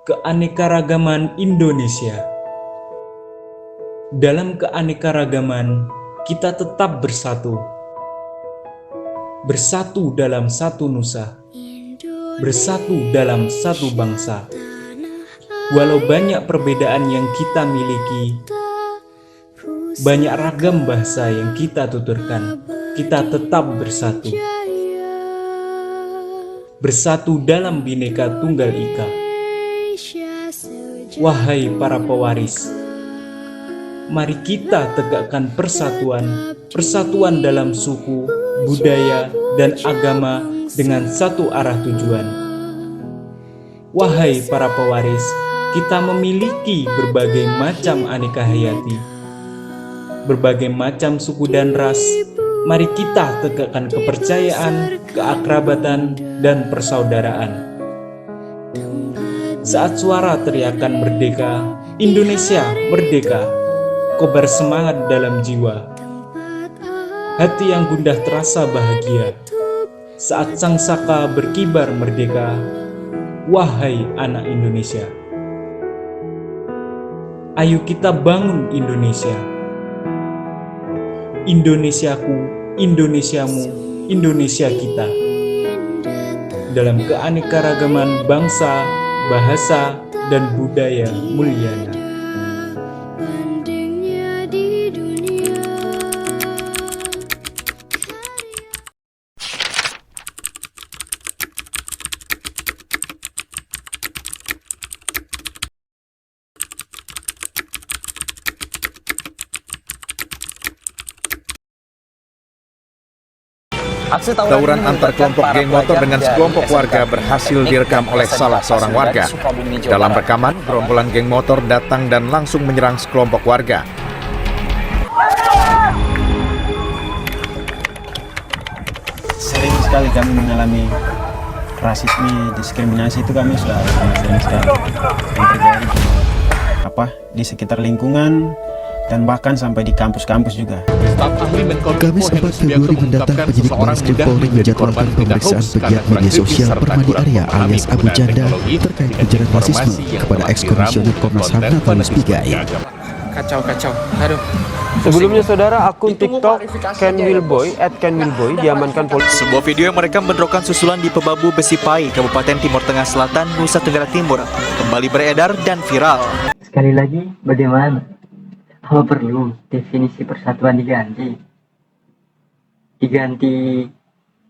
Keanekaragaman Indonesia. Dalam keanekaragaman, kita tetap bersatu. Bersatu dalam satu nusa. Bersatu dalam satu bangsa. Walau banyak perbedaan yang kita miliki, banyak ragam bahasa yang kita tuturkan, kita tetap bersatu. Bersatu dalam Bhinneka Tunggal Ika. Wahai para pewaris, mari kita tegakkan persatuan, persatuan dalam suku, budaya, dan agama dengan satu arah tujuan. Wahai para pewaris, kita memiliki berbagai macam aneka hayati, berbagai macam suku dan ras. Mari kita tegakkan kepercayaan, keakrabatan, dan persaudaraan. Saat suara teriakan merdeka, Indonesia merdeka, kobar semangat dalam jiwa. Hati yang gundah terasa bahagia saat sang saka berkibar merdeka. Wahai anak Indonesia, ayo kita bangun Indonesia. Indonesiaku, Indonesiamu, Indonesia kita. Dalam keanekaragaman bangsa, bahasa, dan budaya mulyana. Tawuran antar kelompok geng motor dengan sekelompok warga berhasil direkam oleh salah seorang warga. Dalam rekaman, gerombolan geng motor datang dan langsung menyerang sekelompok warga. Sering sekali kami mengalami rasisme, diskriminasi, itu kami sudah sering sekali yang terjadi di sekitar lingkungan dan bahkan sampai di kampus-kampus juga. Kamis 4 Februari mendatang, penyidik Barreskrim Polri menjadwalkan pemeriksaan pegiat media sosial Permadi Arya alias Abu Janda terkait ujaran rasisme kepada eks-komisioner Komnas HAM Natalius Pigai. Kacau. Aduh. Sebelumnya saudara, akun TikTok @kenwilboy diamankan polisi. Sebuah video yang merekam bentrokan susulan di Pebabu Besipai, Kabupaten Timur Tengah Selatan, Nusa Tenggara Timur, kembali beredar dan viral. Sekali lagi, bagaimana? Apa perlu definisi persatuan diganti?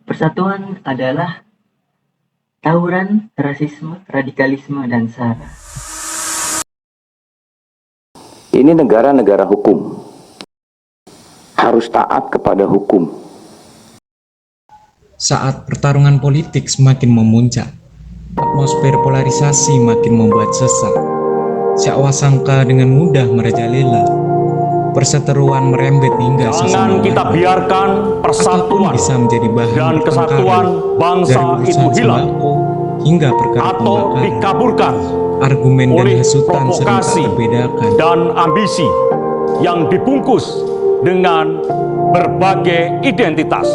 Persatuan adalah tawuran, rasisme, radikalisme, dan SARA. Ini negara-negara hukum, harus taat kepada hukum. Saat pertarungan politik semakin memuncak, atmosfer polarisasi makin membuat sesak. Syakwa sangka dengan mudah merajalela, perseteruan merembet hingga jangan kita biarkan persatuan bisa menjadi bahan dan kesatuan bangsa itu hilang hingga perkara atau dikaburkan argumen oleh dan hasutan provokasi dan ambisi yang dibungkus dengan berbagai identitas.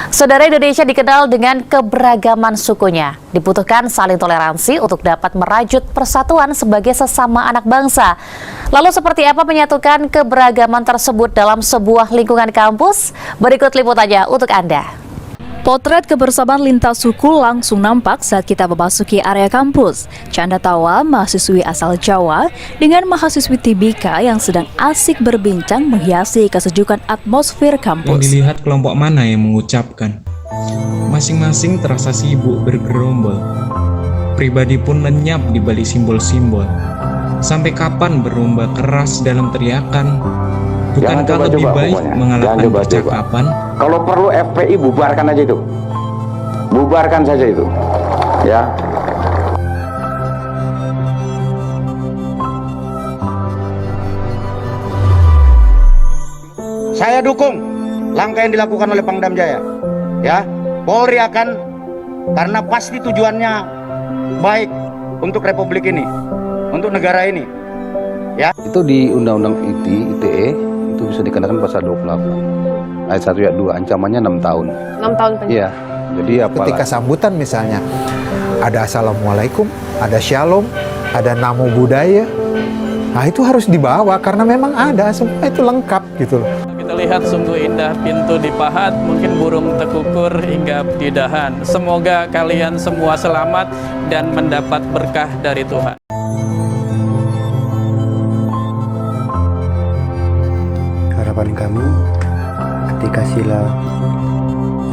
Saudara, Indonesia dikenal dengan keberagaman sukunya. Dibutuhkan saling toleransi untuk dapat merajut persatuan sebagai sesama anak bangsa. Lalu seperti apa menyatukan keberagaman tersebut dalam sebuah lingkungan kampus? Berikut liputannya untuk Anda. Potret kebersamaan lintas suku langsung nampak saat kita memasuki area kampus. Canda tawa mahasiswi asal Jawa dengan mahasiswi Tibika yang sedang asik berbincang menghiasi kesejukan atmosfer kampus. Yang dilihat kelompok mana yang mengucapkan. Masing-masing terasa sibuk bergerombol. Pribadi pun lenyap di balik simbol-simbol. Sampai kapan berlomba keras dalam teriakan? Bukankah lebih baik mengalahkan percakapan? Kalau perlu FPI bubarkan aja itu. Bubarkan saja itu. Ya. Saya dukung langkah yang dilakukan oleh Pangdam Jaya. Ya, Polri akan, karena pasti tujuannya baik untuk Republik ini, untuk negara ini. Ya. Itu di Undang-Undang ITE itu bisa dikenakan pasal 28 ayat 1 ayat 2, ancamannya 6 tahun. 6 tahun penjara. Iya. Jadi ketika sambutan misalnya ada assalamualaikum, ada shalom, ada namo buddhaya. Nah itu harus dibawa karena memang ada, semua itu lengkap gitu loh. Kita lihat sungguh indah pintu dipahat, mungkin burung tekukur hingga di dahan. Semoga kalian semua selamat dan mendapat berkah dari Tuhan. Harapan kami ketika sila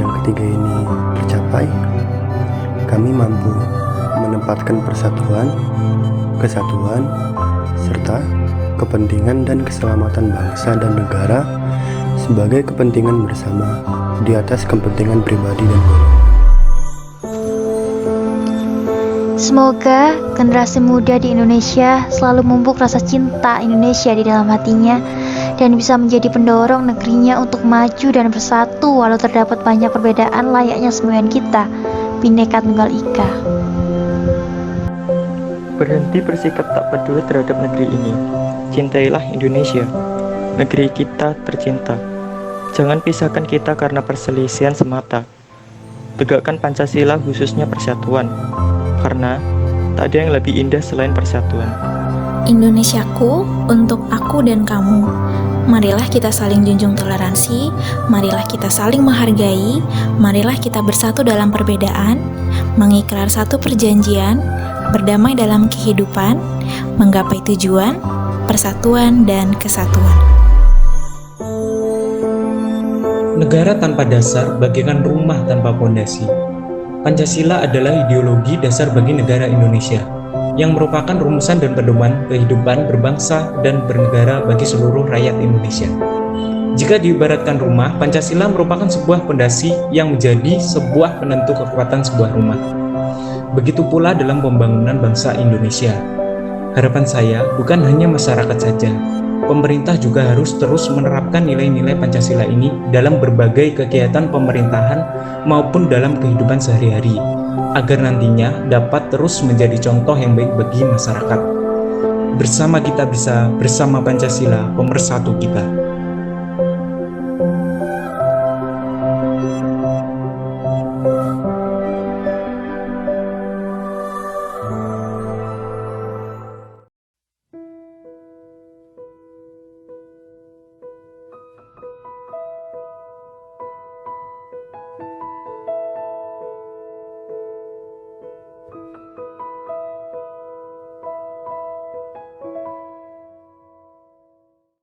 yang ketiga ini tercapai, kami mampu menempatkan persatuan, kesatuan, serta kepentingan dan keselamatan bangsa dan negara sebagai kepentingan bersama di atas kepentingan pribadi dan golongan. Semoga generasi muda di Indonesia selalu memupuk rasa cinta Indonesia di dalam hatinya dan bisa menjadi pendorong negerinya untuk maju dan bersatu walau terdapat banyak perbedaan layaknya semboyan kita, Bhinneka Tunggal Ika. Berhenti bersikap tak peduli terhadap negeri ini. Cintailah Indonesia, negeri kita tercinta. Jangan pisahkan kita karena perselisihan semata. Tegakkan Pancasila khususnya persatuan, karena tak ada yang lebih indah selain persatuan. Indonesiaku untuk aku dan kamu. Marilah kita saling junjung toleransi, marilah kita saling menghargai, marilah kita bersatu dalam perbedaan, mengikrar satu perjanjian, berdamai dalam kehidupan, menggapai tujuan, persatuan dan kesatuan. Negara tanpa dasar bagaikan rumah tanpa pondasi. Pancasila adalah ideologi dasar bagi negara Indonesia, yang merupakan rumusan dan pedoman kehidupan berbangsa dan bernegara bagi seluruh rakyat Indonesia. Jika diibaratkan rumah, Pancasila merupakan sebuah pondasi yang menjadi sebuah penentu kekuatan sebuah rumah. Begitu pula dalam pembangunan bangsa Indonesia. Harapan saya bukan hanya masyarakat saja, pemerintah juga harus terus menerapkan nilai-nilai Pancasila ini dalam berbagai kegiatan pemerintahan maupun dalam kehidupan sehari-hari, agar nantinya dapat terus menjadi contoh yang baik bagi masyarakat. Bersama kita bisa, bersama Pancasila, pemersatu kita.